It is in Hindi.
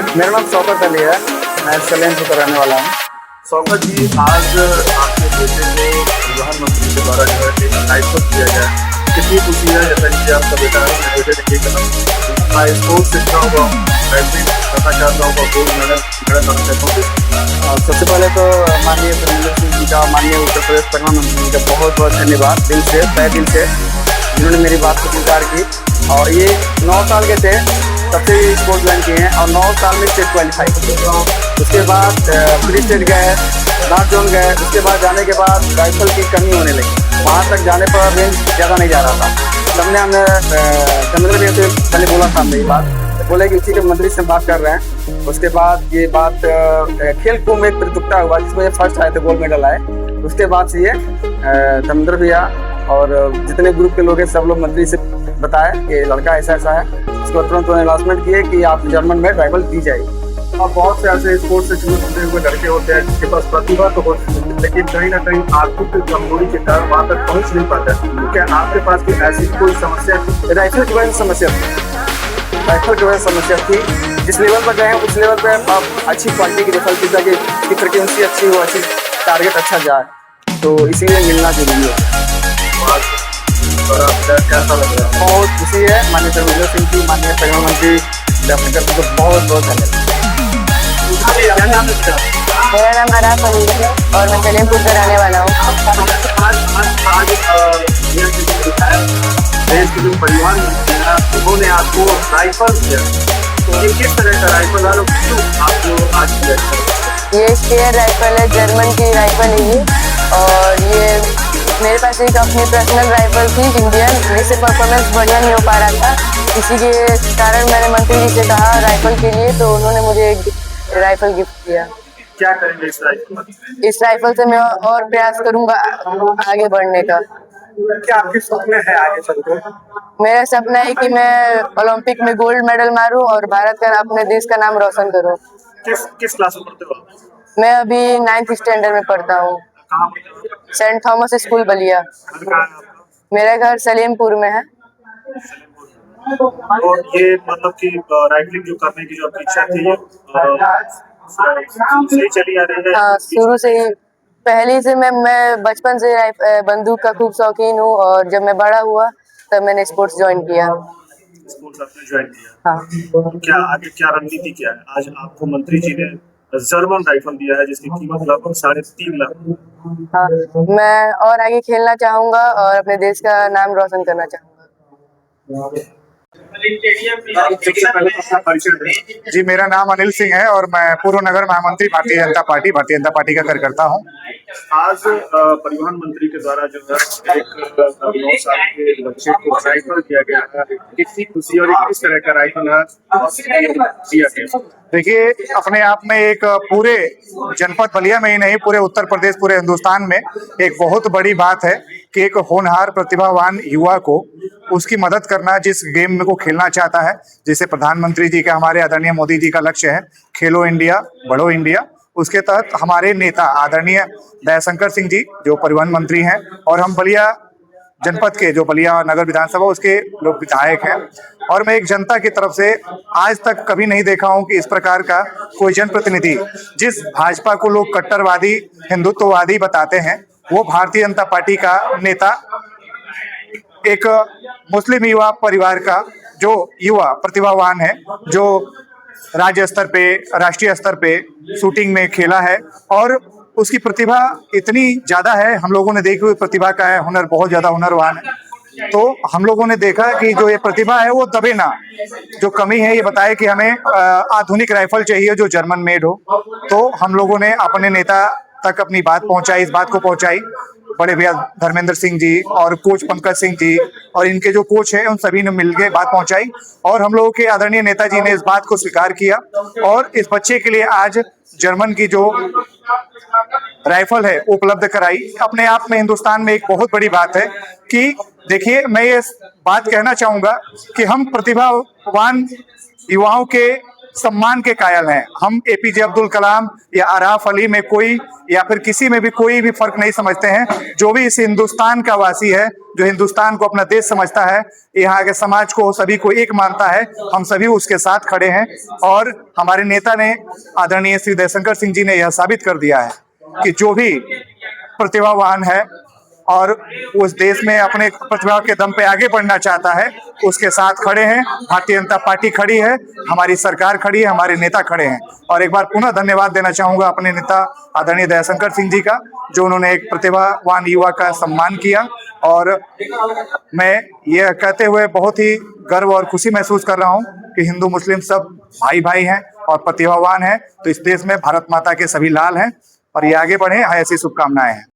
मेरा नाम शौकत अली है। मैं सलेमपुर का रहने वाला हूँ। शौकत जी, आज आपके बेटे को परिवहन मंत्री के द्वारा जो है दायित्व दिया गया, कितनी खुशी है। जैसा कि आपका बेटा है, मेरे बेटे ने एक कदम स्पोर्ट्स सीखना होगा, बैटरी करना चाहता होगा, गोल्ड मेडल करना चाहता हूँ। सबसे पहले तो माननीय धर्मेंद्र सिंह जी का, माननीय उत्तर प्रदेश प्रधानमंत्री जी का बहुत बहुत धन्यवाद दिल से, तहे दिल से, जिन्होंने मेरी बात को स्वीकार की। और ये 9 साल के थे तब से ये स्पोर्ट्स ज्वाइन किए हैं और 9 साल में स्टेट क्वालिफाई किए। उसके बाद प्री स्टेट गए, नॉर्थ जोन गए। उसके बाद जाने के बाद राइफल की कमी होने लगी। वहाँ तक जाने पर रेंज ज़्यादा नहीं जा रहा था। तब हमने धर्मेंद्र भैया से पहले बोला था मेरी बात, बोले कि उसी के मंत्री से बात कर रहे हैं। उसके बाद ये बात खेल कूद में एक प्रतियोगिता हुआ जिसमें फर्स्ट आए थे, गोल्ड मेडल आए। उसके बाद से ये धर्मेंद्र भैया और जितने ग्रुप के लोग हैं सब लोग मंत्री से बताए कि लड़का ऐसा ऐसा है। उसको तुरंत अनाउंसमेंट किए कि आप जर्मन में राइफल दी जाएगी। अब बहुत से ऐसे स्पोर्ट्स से जुड़े हुए लड़के होते हैं जिनके पास प्रतिभा तो होती है, लेकिन कहीं ना कहीं आर्थिक कमजोरी के कारण वहाँ तक पहुँच नहीं पाता है। तो क्या आपके पास कोई ऐसी कोई समस्या थी? राइफल की वजह से समस्या थी। राइफल की वजह से समस्या थी। जिस लेवल पर गए उस लेवल पर आप अच्छी क्वालिटी की राइफल की ताकि उसकी फ्रिक्वेंसी अच्छी हो, अच्छी टारगेट अच्छा जाए, तो इसीलिए मिलना जरूरी है। कैसा लग रहा है? बहुत खुशी है। माननीय धर्मेंद्र सिंह जी, माननीय प्रधानमंत्री डॉक्टर को बहुत बहुत धन्यवाद। मेरा नाम आराफ अली है और मैं सलेमपुर का रहने वाला हूँ। देश के जो परिवहन मंत्री हैं उन्होंने आपको राइफल दिया, तो ये किस तरह का राइफल है, क्यों आपको आज दिया? ये स्पेयर राइफल है, जर्मन की राइफल है ये। और ये मेरे पास एक अपनी पर्सनल राइफल थी इंडियन, जिससे परफॉर्मेंस बढ़िया नहीं हो पा रहा था। इसी के कारण मैंने मंत्री जी से कहा राइफल के लिए, तो उन्होंने मुझे राइफल गिफ्ट किया। क्या करेंगे इस राइफल? इस राइफल से मैं और प्रयास करूंगा आगे बढ़ने का। क्या आपके सपने हैं आगे चलकर? मेरा सपना है कि मैं ओलंपिक में गोल्ड मेडल मारूं और भारत का, अपने देश का नाम रोशन करूं। किस क्लास में पढ़ते हो? मैं अभी 9th स्टैंडर्ड में पढ़ता हूँ, सेंट थॉमस स्कूल बलिया। मेरा घर सलेमपुर में है। और ये मतलब कि राइफलिंग जो करने की जो आपकी इच्छा थी, ये चली आ रही है? हाँ, शुरू से ही, पहले से मैं बचपन से बंदूक का खूब शौकीन हूँ। और जब मैं बड़ा हुआ तब मैंने स्पोर्ट्स ज्वाइन किया। स्पोर्ट्स आपने ज्वाइन किया? हाँ। क्या आगे क्या रणनीति क्या है? आज आपको मंत्री जी ने जर्मन राइफल दिया है जिसकी कीमत लगभग 3.5 लाख। हाँ, मैं और आगे खेलना चाहूंगा और अपने देश का नाम रोशन करना चाहूंगा। जी, मेरा नाम अनिल सिंह है और मैं पूर्व नगर महामंत्री भारतीय जनता पार्टी का कार्यकर्ता हूँ। आज परिवहन मंत्री के द्वारा जो है एक 9 साल के बच्चे को राइफल दिया गया है, कितनी खुशी और किस तरह का राइफल है दिया गया? देखिए, अपने आप में एक पूरे जनपद बलिया में ही नहीं, पूरे उत्तर प्रदेश, पूरे हिंदुस्तान में एक बहुत बड़ी बात है कि एक होनहार प्रतिभावान युवा को उसकी मदद करना, जिस गेम में को खेलना चाहता है, जिसे प्रधानमंत्री जी का, हमारे आदरणीय मोदी जी का लक्ष्य है, खेलो इंडिया बढ़ो इंडिया। उसके तहत हमारे नेता आदरणीय दयाशंकर सिंह जी जो परिवहन मंत्री हैं और हम बलिया जनपद के, जो बलिया नगर विधानसभा उसके लोग विधायक हैं, और मैं एक जनता की तरफ से आज तक कभी नहीं देखा हूं कि इस प्रकार का कोई जनप्रतिनिधि, जिस भाजपा को लोग कट्टरवादी हिंदुत्ववादी बताते हैं, वो भारतीय जनता पार्टी का नेता एक मुस्लिम युवा परिवार का जो युवा प्रतिभावान है, जो राज्य स्तर पे, राष्ट्रीय स्तर पे शूटिंग में खेला है और उसकी प्रतिभा इतनी ज्यादा है, हम लोगों ने देखी हुई प्रतिभा का है, हुनर बहुत ज्यादा हुनरवान है। तो हम लोगों ने देखा कि जो ये प्रतिभा है वो दबे ना, जो कमी है ये बताए कि हमें आधुनिक राइफल चाहिए जो जर्मन मेड हो। तो हम लोगों ने अपने नेता तक अपनी बात पहुंचाई, इस बात को पहुंचाई, बड़े भैया धर्मेंद्र सिंह जी और कोच पंकज सिंह जी और इनके जो कोच हैं उन सभी ने मिलकर बात पहुंचाई और हम लोगों के आदरणीय नेताजी ने इस बात को स्वीकार किया और इस बच्चे के लिए आज जर्मन की जो राइफल है उपलब्ध कराई। अपने आप में हिंदुस्तान में एक बहुत बड़ी बात है कि देखिए, मैं ये बात कहना चाहूंगा कि हम प्रतिभावान युवाओं के सम्मान के कायल हैं। हम एपीजे अब्दुल कलाम या आराफ अली में कोई या फिर किसी में भी कोई भी फर्क नहीं समझते हैं। जो भी इस हिंदुस्तान का वासी है, जो हिंदुस्तान को अपना देश समझता है, यहाँ के समाज को सभी को एक मानता है, हम सभी उसके साथ खड़े हैं। और हमारे नेता ने, आदरणीय श्री जयशंकर सिंह जी ने यह साबित कर दिया है कि जो भी प्रतिभावान है और उस देश में अपने प्रतिभा के दम पे आगे बढ़ना चाहता है, उसके साथ खड़े हैं। भारतीय जनता पार्टी खड़ी है, हमारी सरकार खड़ी है, हमारे नेता खड़े हैं। और एक बार पुनः धन्यवाद देना चाहूंगा अपने नेता आदरणीय जयशंकर सिंह जी का, जो उन्होंने एक प्रतिभावान युवा का सम्मान किया। और मैं ये कहते हुए बहुत ही गर्व और खुशी महसूस कर रहा हूँ कि हिंदू मुस्लिम सब भाई भाई हैं और प्रतिभावान हैं। तो इस देश में भारत माता के सभी लाल हैं और ये आगे बढ़े, ऐसी शुभकामनाएं हैं।